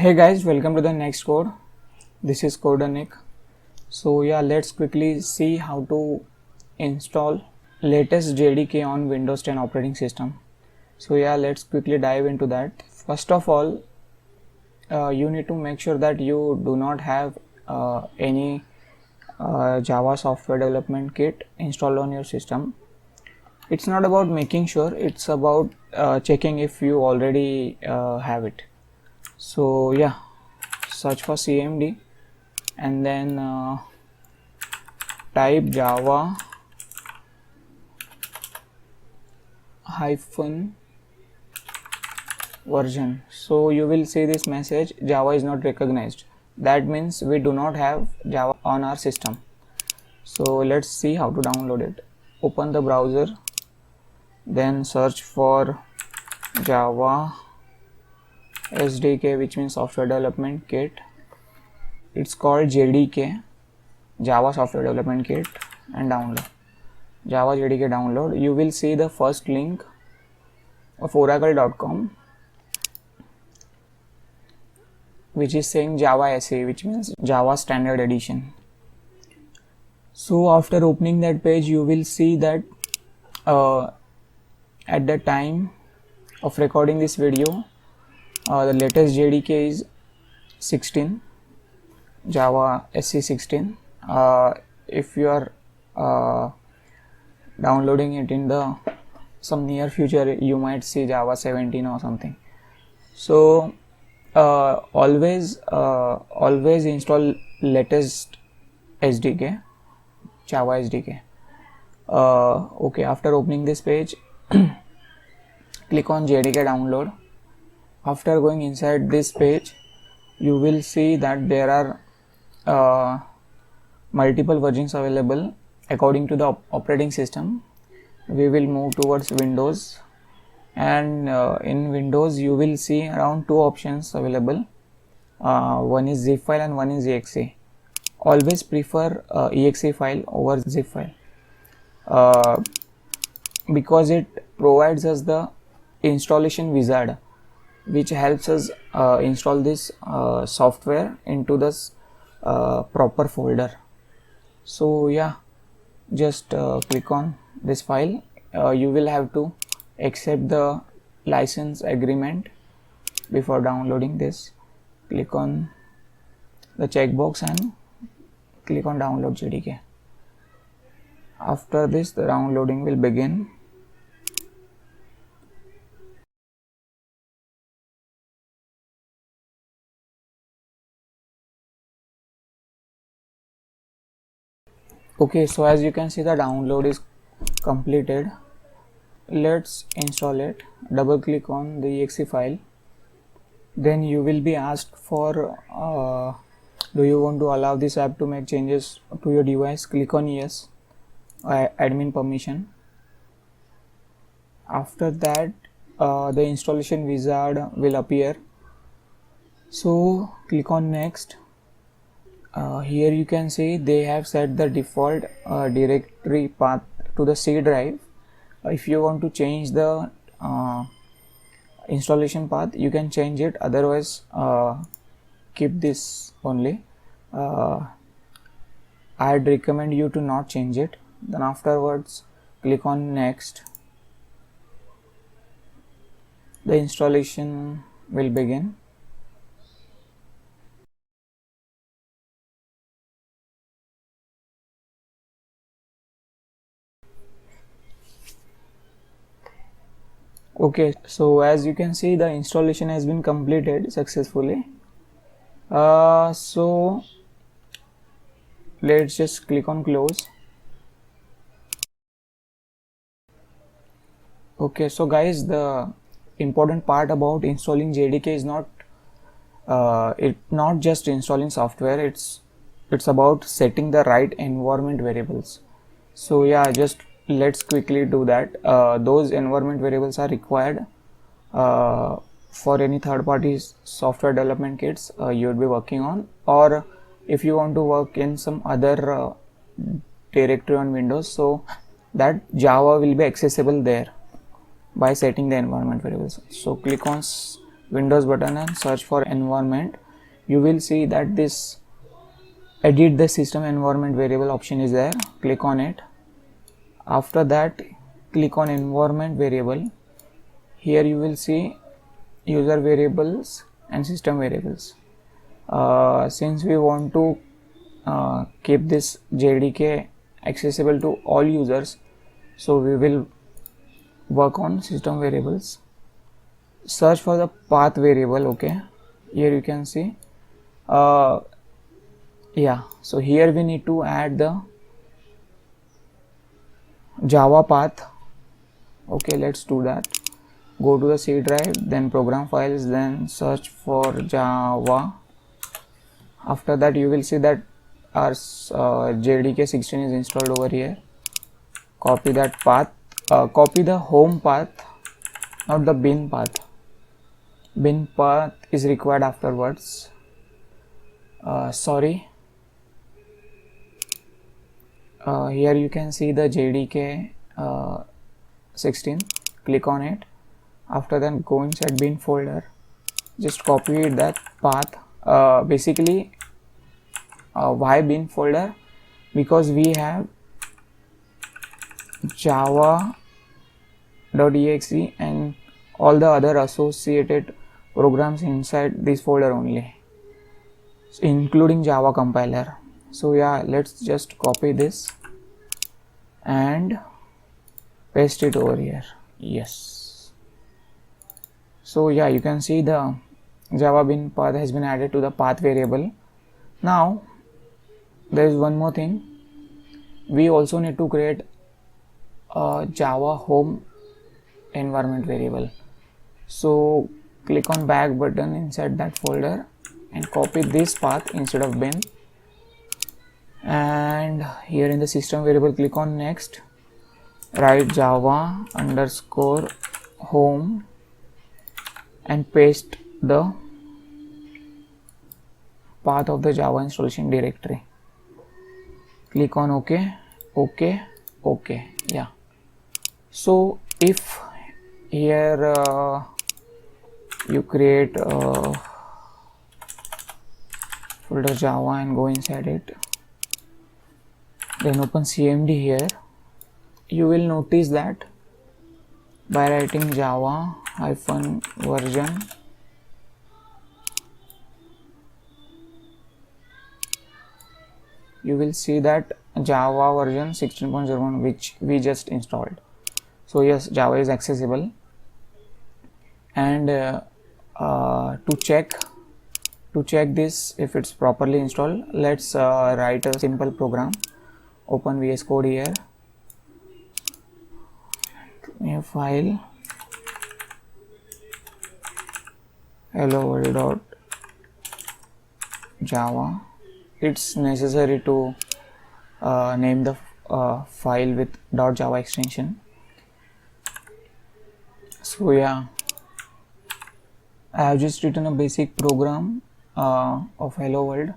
Hey guys, welcome to the next code. This is Codanik. So yeah, let's quickly see how to install latest JDK on Windows 10 operating system. So yeah, let's quickly dive into that. First of all, you need to make sure that you do not have any Java software development kit installed on your system. It's not about making sure, it's about checking if you already have it. So yeah, search for cmd and then type java hyphen version. So you will see this message, Java is not recognized. That means we do not have Java on our system. So let's see how to download it. Open the browser, then search for Java SDK, which means software development kit. It's called JDK, Java software development kit, and download. Java JDK download. You will see the first link of oracle.com, which is saying Java SE, which means Java Standard Edition. So after opening that page, you will see that at the time of recording this video, the latest JDK is 16, Java SE 16. If you are downloading it in the some near future, you might see Java 17 or something. So always install latest SDK, Java SDK. Okay, after opening this page, click on JDK download. After going inside this page, you will see that there are multiple versions available according to the operating system. We will move towards Windows, and in Windows you will see around two options available. One is zip file and one is exe. Always prefer exe file over zip file because it provides us the installation wizard, which helps us install this software into this proper folder. So yeah, just click on this file. You will have to accept the license agreement before downloading this. Click on the checkbox and click on download JDK. After this, the downloading will begin. Okay, so as you can see, the download is completed. Let's install it. Double click on the exe file. Then you will be asked for do you want to allow this app to make changes to your device. Click on yes, admin permission. After that, the installation wizard will appear. So click on next. Here you can see they have set the default directory path to the C drive. If you want to change the installation path, you can change it, otherwise keep this only. I'd recommend you to not change it. Then afterwards, click on next. The installation will begin. Okay, so as you can see, the installation has been completed successfully. So let's just click on close. Okay, so guys, the important part about installing JDK is not just installing software. It's about setting the right environment variables. So yeah, just let's quickly do that. Those environment variables are required for any third-party software development kits you would be working on, or if you want to work in some other directory on Windows, so that Java will be accessible there by setting the environment variables. So click on Windows button and search for environment. You will see that this edit the system environment variable option is there. Click on it. After that, click on environment variable. Here you will see user variables and system variables. Since we want to keep this JDK accessible to all users, so we will work on system variables. Search for the path variable. Okay, here you can see yeah, so here we need to add the Java path. Okay, let's do that. Go to the C drive, then program files, then search for Java. After that you will see that our JDK 16 is installed over here. Copy that path, copy the home path, not the bin path. Bin path is required afterwards. Sorry, here you can see the JDK 16. Click on it. After that, go inside bin folder, just copy that path. Basically, why bin folder? Because we have java.exe and all the other associated programs inside this folder only, including Java compiler. So yeah, let's just copy this and paste it over here. Yes. So yeah, you can see the Java bin path has been added to the path variable. Now there is one more thing. We also need to create a Java home environment variable. So click on back button inside that folder and copy this path instead of bin, and here in the system variable click on next, write Java underscore home and paste the path of the Java installation directory. Click on OK, OK, OK. Yeah. So if here you create folder Java and go inside it, then open CMD here, you will notice that by writing Java -version, you will see that Java version 16.01 which we just installed. So yes, Java is accessible. And to check this if it's properly installed, let's write a simple program. Open VS Code here, new file, hello world.java. It's necessary to name the file with .java extension. So yeah, I have just written a basic program of hello world.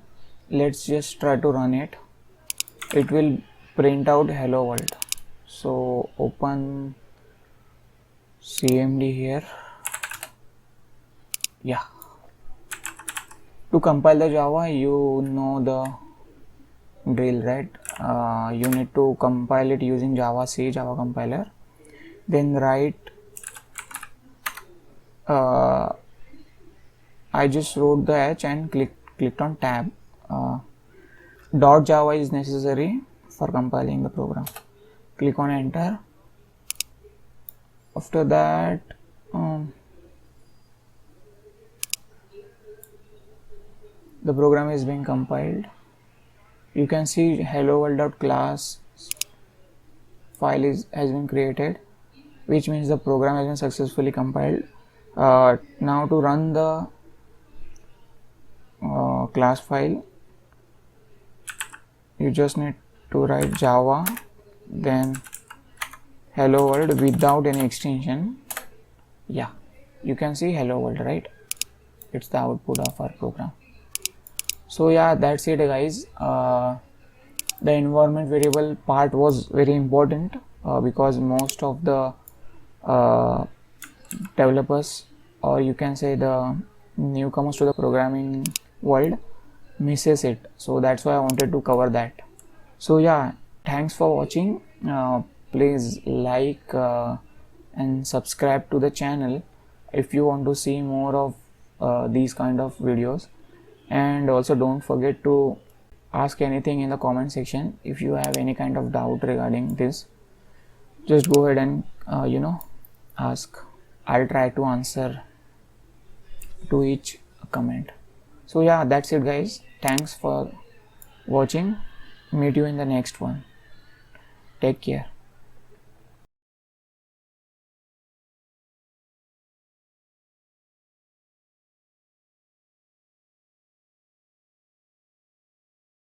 Let's just try to run it. It will print out hello world. So open CMD here. Yeah, to compile the Java, you know the drill, right? You need to compile it using Java compiler, then write I just wrote the H and clicked on tab. .java is necessary for compiling the program. Click on enter. After that the program is being compiled. You can see hello world.class file has been created, which means the program has been successfully compiled. Now to run the class file, you just need to write Java then hello world without any extension. Yeah, you can see hello world, right? It's the output of our program. So yeah, that's it guys. The environment variable part was very important because most of the developers or you can say the newcomers to the programming world misses it. So that's why I wanted to cover that. So yeah, thanks for watching. Please like and subscribe to the channel if you want to see more of these kind of videos. And also don't forget to ask anything in the comment section. If you have any kind of doubt regarding this, just go ahead and ask. I'll try to answer to each comment. So yeah, that's it guys. Thanks for watching. Meet you in the next one. Take care.